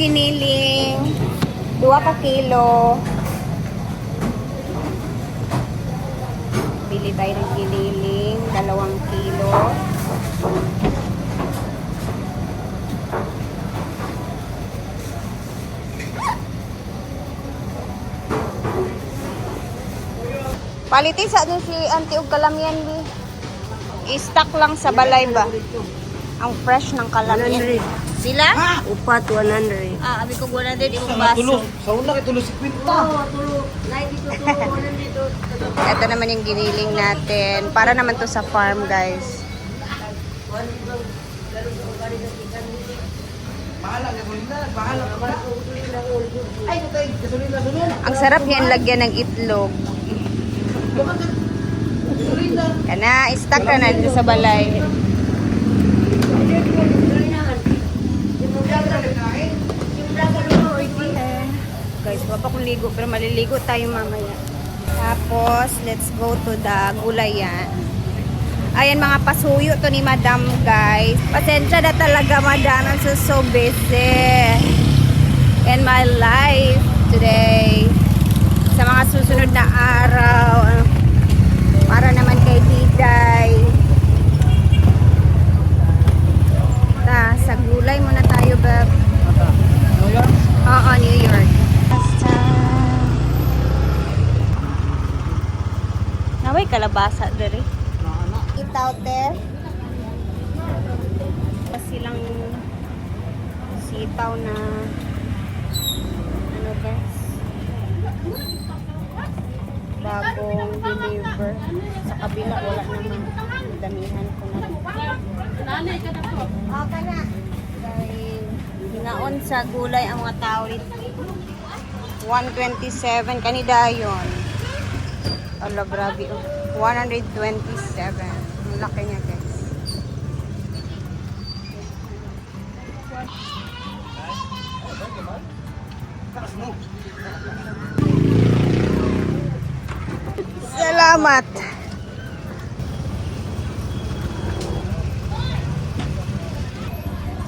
giniling. 2 ka kilo. Bili tayo ng giniling. 2 kilo. Palitin sa ano si Auntie og kalamyan bi. I-stock lang sa balay ba? Ang fresh ng kalamyan. Sila? Upat 100. Abi ko 100 imong baso. Sa una kay tulo 50. Tulo. Light dito to 100 dito. Ito naman yung giniling natin. Para naman to sa farm, guys. Bahala gasolina, bahala ka. Ay, kutay, gasolina sunod. Ang sarap yan lagyan ng itlog. Kana, stock na na dito sa balay. Guys, wapa kong ligo pero maliligo tayo mamaya. Tapos, let's go to the gulayan. Ayan mga pasuyo to ni Madam, guys. Pasensya na talaga, Madam. I'm so busy in my life today. Sa mga susunod na araw, para naman kay Diday. Sa gulay muna tayo, Beb. New York? Oo, New York. Naway kalabasa dere. Eat out there. Silang sitaw na ano guys, bagong deliver. Sa kabila wala naman, damihan ko na. Okay na. Dahil hinaon sa gulay ang mga tao dito. 127 kanida yon. Ala, grabe oh. 127. Ang laki niya guys. Salamat.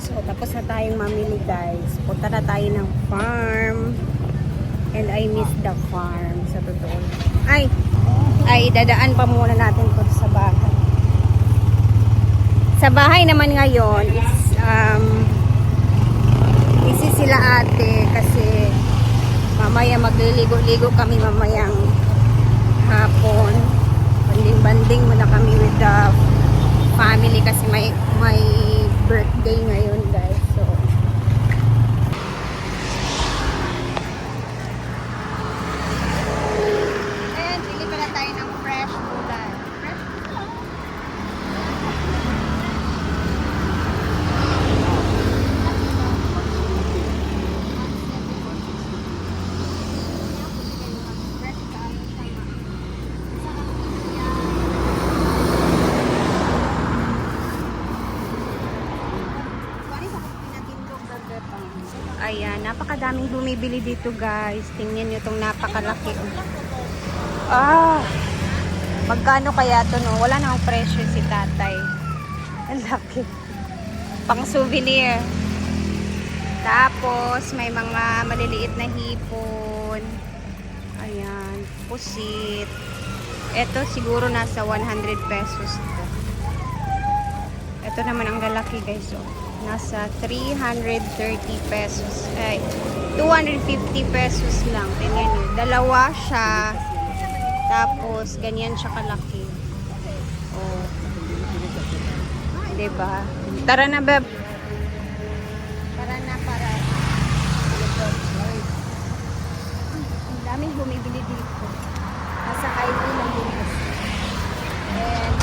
So, tapos na tayong mamili guys. Punta na tayo ng farm. And I miss the farm. Sa totoo. Ay, dadaan pa muna natin to sa bahay. Sa bahay naman ngayon is busy sila ate kasi mamaya magliligo-ligo kami mamayang hapon. Banding-banding muna kami with the family kasi may birthday ngayon guys. So ayan, pili pala tayo ng fresh gulay. Fresh gulay. Ayan, napakadaming bumibili dito guys. Tingnan nyo itong napakalaki. Magkano kaya ito no? Wala namang presyo si tatay. Ang laki. Pang souvenir. Tapos may mga maliliit na hipon. Ayan, pusit. Ito siguro nasa 100 pesos ito. Ito naman ang lalaki guys. Oh. Nasa 330 pesos. Ay, 250 pesos lang. Tingnan nyo. Dalawa siya. Tapos, ganyan siya kalaki. Oh. Diba? Tara na, Beb. Tara na para. Ang daming bumibili dito. Nasa highway lang din kasi. And,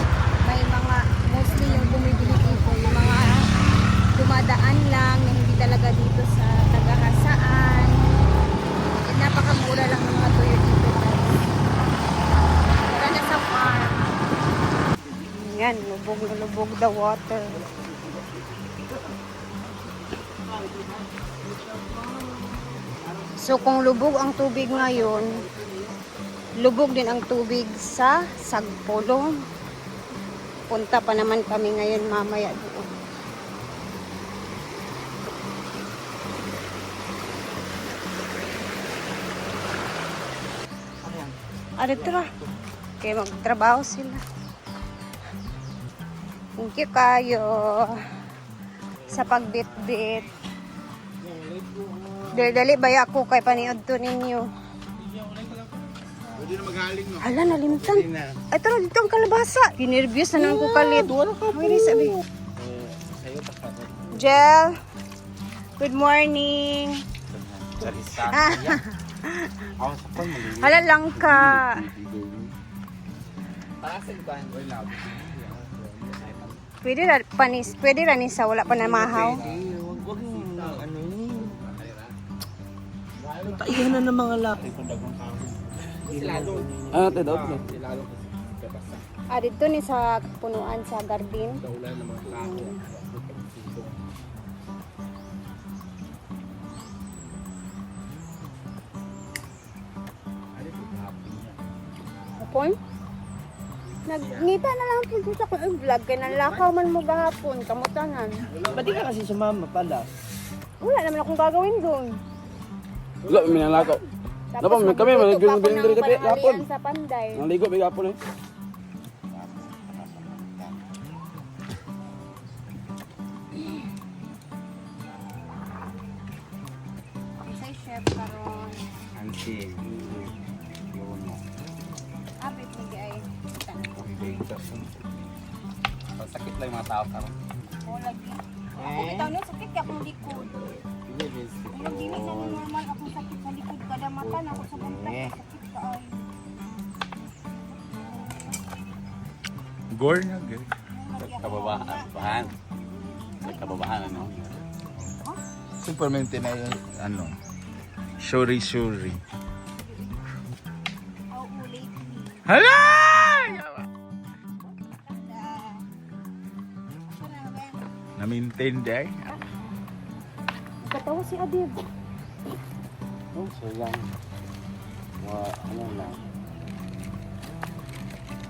may mga, mostly yung bumibili dito, yung mga dumadaan lang na hindi talaga dito sa taga-hasaan. And napakamura lang ng mga tuyo dito guys. Tara na sa farm. Yan, lubog na lubog the water. So kung lubog ang tubig ngayon, lubog din ang tubig sa Sagpolo. Punta pa naman kami ngayon mamaya doon. Dito ra. Kaya magtrabaho sila. Thank you kayo sa pagbit-bit. Dali baya ako kay paniod to ninyo. Pwede na maghaling, no? Hala, nalimtan. Ay, tara, dito ang kalabasa. Ginervyos na naman ko kalit. Ay, sabi. Jel, good morning. Hala lang ka. Pwede ra ni sa wala pa na mahaw. Huwag mo, ano yun. Taihan na ng mga laki. Ano tayo daw? Dito ni sa punuan sa garden. Hapon? Nagngita na lang po sa kong vlog. Kaya nalakaw man mo gahapon. Kamutanan. Ba't di ka kasi sumama pala? Wala naman akong gagawin doon. Wala, may nalakaw. Dapat kami, magluto pa ako magluto ng kami hapon. panghalian sa Panday. Naligo, may hapon eh. Isa'y chef karon. Ansi. Yun mo. Apit ni ay. Sakit lang yung mga tao karon. O lagi. Ako bitaw no sakit ka akong likod. Kung nagdili na ni normal akong sakit sa likod kada mata na ako sa bantay. Sakit ka ay. Gore na, gore. Kababahan. Kababahan, ano? Supermente na yun, ano? Shuri. Aw ulit ni. Hala! Na-maintain day. Katawa si Adib. Oh, so lang. Ano lang.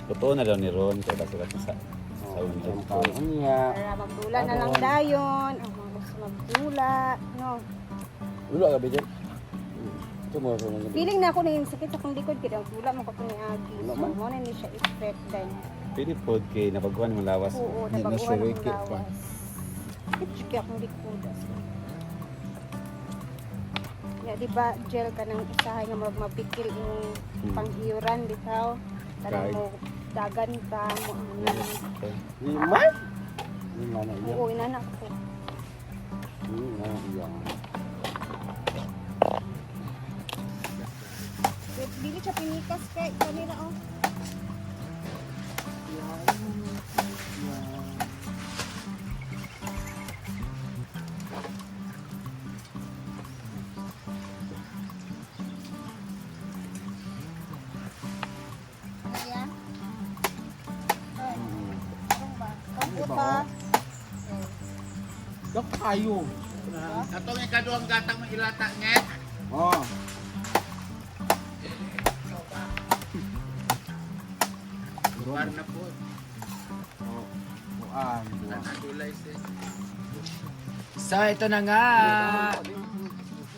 Totoo na daw ni Ron, kaya basta sa unang taon niya. Para magdula na lang dayon. Ang mga gusto magdula. No. Ulo ka ba dyan? Ito mo sa mga. Feeling na ako na yung sakit sa akong likod. Kaya magdula mo ko ito ni Agi. Wala So, man. mo na ni siya effect din. Pwede po kay nabaguhan mo lawas. Oo, Hindi na nabaguhan siya ng wiki pa. lawas. Sakit kaya akong likod. Ya, di ba, gel ka ng usahay nga mapikil yung panghiuran, bitaw. Para Right. mo dagan ka mo. Iman? Iman na iya. Oo, inanak ko. Iman na iya. Dili siya pinikas kay kanila, oh. Kaya? Ay, anong ba? Kampot ba? Dok kayo. Ato may kaduang gatang mo ilata nget. Oh. Luar na po. Natulay siya. So ito na nga.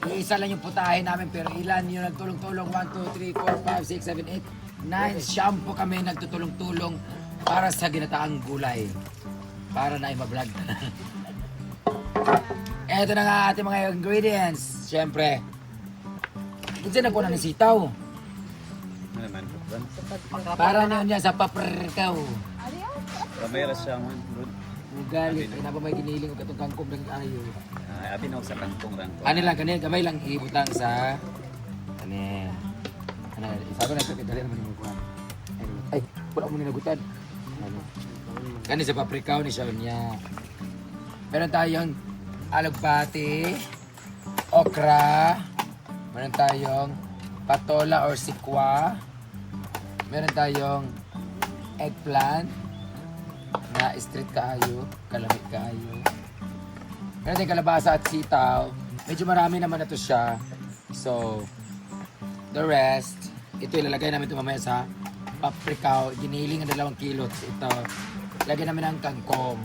Iisa lang yung putahe namin pero ilan yung nagtulong-tulong? 1, 2, 3, 4, 5, 6, 7, 8, 9. Shampoo kami nagtutulong-tulong para sa ginataang gulay. Para na i-vlog. Ito na nga ating mga ingredients. Siyempre. Kasi nagkuha ng sitaw. Ano naman? Para niya sa paprikaw. Kamera siya mo. Ugali. Kaya na ba may giniling o katong kangkong ng ayo. Abi na ako sa kantong rangko. Ano lang kanina, gamay lang ibutang sa kanina. Ano, sabi na ito, dali naman yung kuha. Ay, wala mo ninagutan. Ano? Kani sa paprikaw ni Sonia. Meron tayong alugpati, okra, meron tayong patola or sikwa, meron tayong eggplant na street kaayo, kalamit kaayo. Meron tayong kalabasa at sitaw. Medyo marami naman na to siya. So, the rest, ito ilalagay namin ito mamaya sa paprikaw. Giniling ang 2 kilo. Ito, lagyan namin ang kangkong.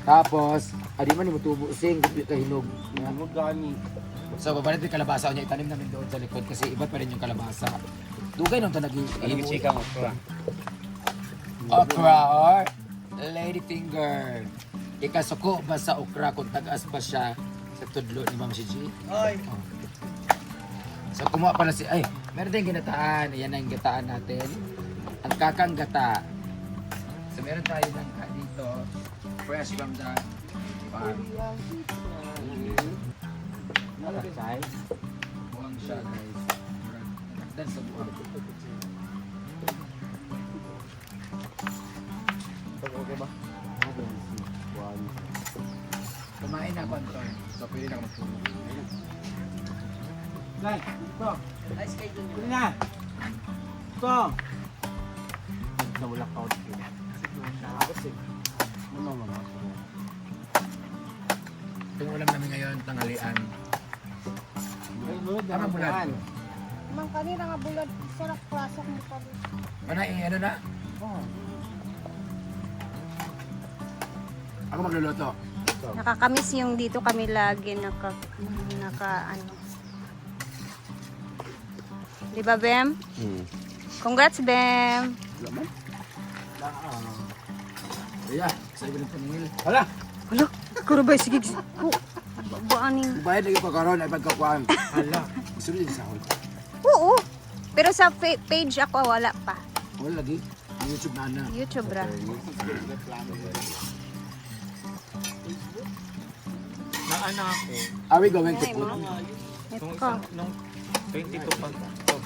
Tapos, adi man yung tubo sing, kapit ka hinog. Ano gani? So, babalik yung kalabasa niya, itanim namin doon sa likod kasi iba pa rin yung kalabasa. Dugay nung tanagi. Chika mo okra. Okra or ladyfinger. Ikasuko ba sa okra kung tagas ba siya sa tudlo ni Ma'am Gigi? Ay. So, kumuha pala si... Ay, meron tayong ginataan. Ayan ang gataan natin. Ang kakang gata. So, meron tayo ng dito. Fresh from the farm. Buwang siya, guys. Dan sa buwang. Okay ba? Kumain na ako, Anton. So, pwede na ako magtulog. Nay, ito. Pwede na. Ito. Nawala ka ako dito. Itong ulam namin ngayon, tanghalian. Tama mo lang. Mang kanina nga bulad, sarap pasok mo pa. Manay, ano na? Ako magluluto. Nakakamiss yung dito kami lagi naka ano. Di ba, Bem? Congrats, Bem! Iya, sa iba ng paningil. Hala! Hala, karabay, sige. Baaning. Bayad lagi pa karon ay pagkakuan. Hala, gusto rin sa ako. Oo. Pero sa page ako, wala pa. Wala lagi. YouTube na na. YouTube, ra. Na anak ko. Are we going to Ay, put? mo. Ito. Nung 22 pa to.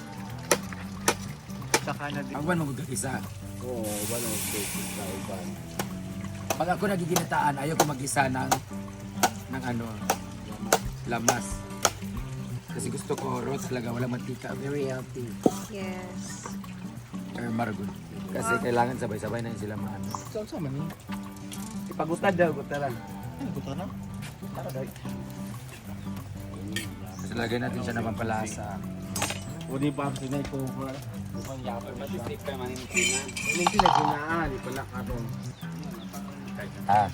Saka na din. Ang buwan mag-isa. Oo, wala ng steak sa iban. Pag ako nagiginataan, ayaw ko mag-isa ng ano, lamas. Kasi gusto ko raw talaga, walang mantika. Very healthy. Yes. Or maragod. Kasi kailangan sabay-sabay na yun sila maano. Saan sa man eh? Ipagutad daw, gutaran. Ay, gutaran? Tara daw. Kasi lagay natin siya na pampalasa. O di pa ako sinay ko. Bukang yapon na siya. Steak ka maninitinan. Hindi sinaginaan, di pala karon. Ah,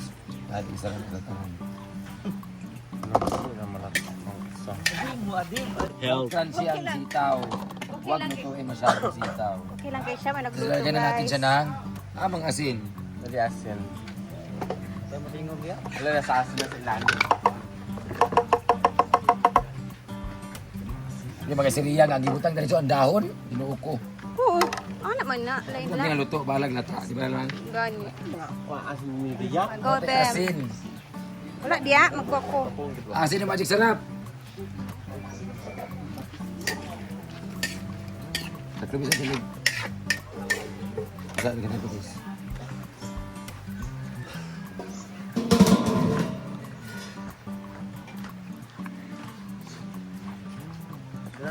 dahil isa lang ito tanong. Health. Crunchy ang sitaw. Huwag mo ito ay masyadong sitaw. Okay lang kayo siya, may Kasi nagluto, lagyan na natin guys. siya ng amang asin. Dali asin. Kaya matingog yan? Wala na sa asin na sila. Hindi mga siriyan, ang gibutan ka rin ang dahon, inuuko. Oo. Ano man na, lain Huwag lang. nilaluto, balag lata. Di ba lang? Gani. Asin ni Biyak. Go, Bem. Asin. Wala diya, magkoko. Asin na magic sarap. Tatlubis ang tilig. Saan ka na tubis?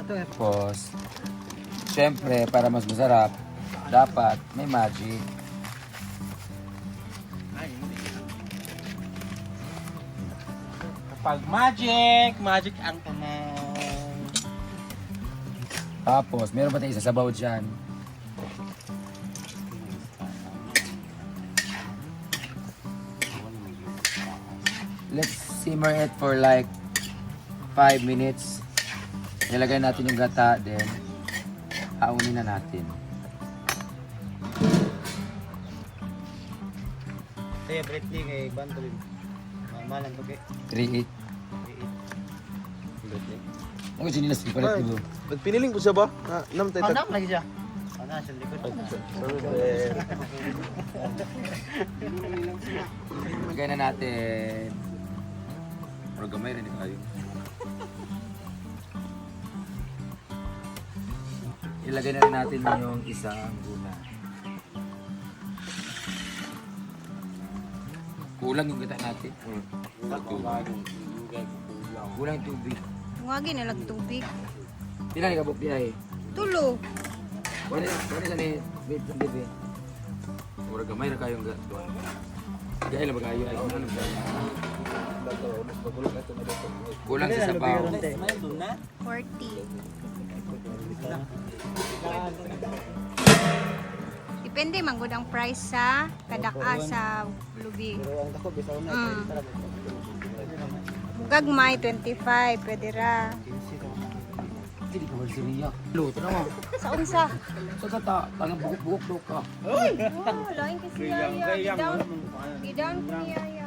Tapos, syempre, para mas masarap, dapat may magic. Kapag magic ang tanong. Tapos, meron pa tayo isasabaw dyan. Let's simmer it for like 5 minutes. Nilagay natin yung gata, then aunin na natin. Kaya Britney kay Bantolin. Malang to kay 3-8. Britney. Ako dyan nila palit dibo. Piniling ko siya ba? Nam tayo. Nam lagi siya. Ana siya likod. Lagay na natin. Pero gamay rin tayo. Ilagay na rin natin yung isang guna. Kulang yung gata natin. Kulang yung tubig. Tungagi na nagtubig. Pila ni kabuk diay. Tulo. Wala sa ni bit ng bit. Mura gamay ra kayong gato. Gaya lang magayo ay ano ba. Kulang sa sabaw. 40. Depende man gud ang price sa kadaka sa lubi. Pero ang dako bitaw na. Mm. Gagmay, 25. Pwede ra. Hindi ka ba siriya? Luto na mo. Sa unsa? Sa tata, tangang bukok-bukok daw ka. Oh, lain kasi yaya. Down. Down ko ni yaya.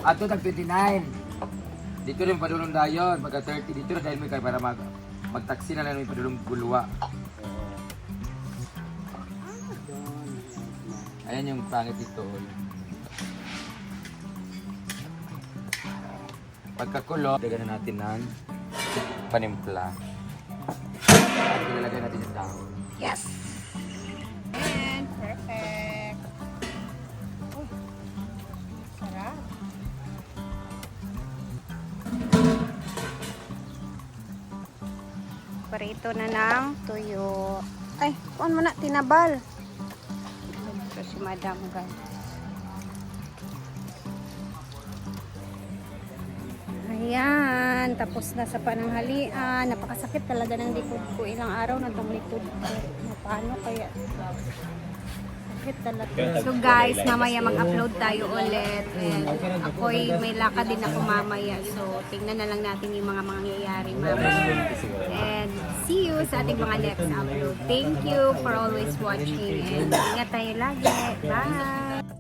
Ato tag 29. Dito rin padulong dayon, pagka 30 dito na dahil may kay para magtaksi na lang may padulong guluwa. Ayan yung pangit dito. Pagkakulo, lagyan na natin ng panimpla. At ilalagay natin yung dahon. Yes! And perfect. Uy, sarap. Parito na ng tuyo. Ay, kuhan mo na, tinabal. Ito si Madam, guys. Ayan, tapos na sa pananghalian. Napakasakit talaga ng likod ko. Ilang araw na itong likod ko. Paano kaya? Sakit talaga. So guys, mamaya mag-upload tayo ulit. And ako'y may lakad din ako mamaya. So tingnan na lang natin yung mga mangyayari mamaya. And see you sa ating mga next upload. Thank you for always watching. And ingat tayo lagi. Bye!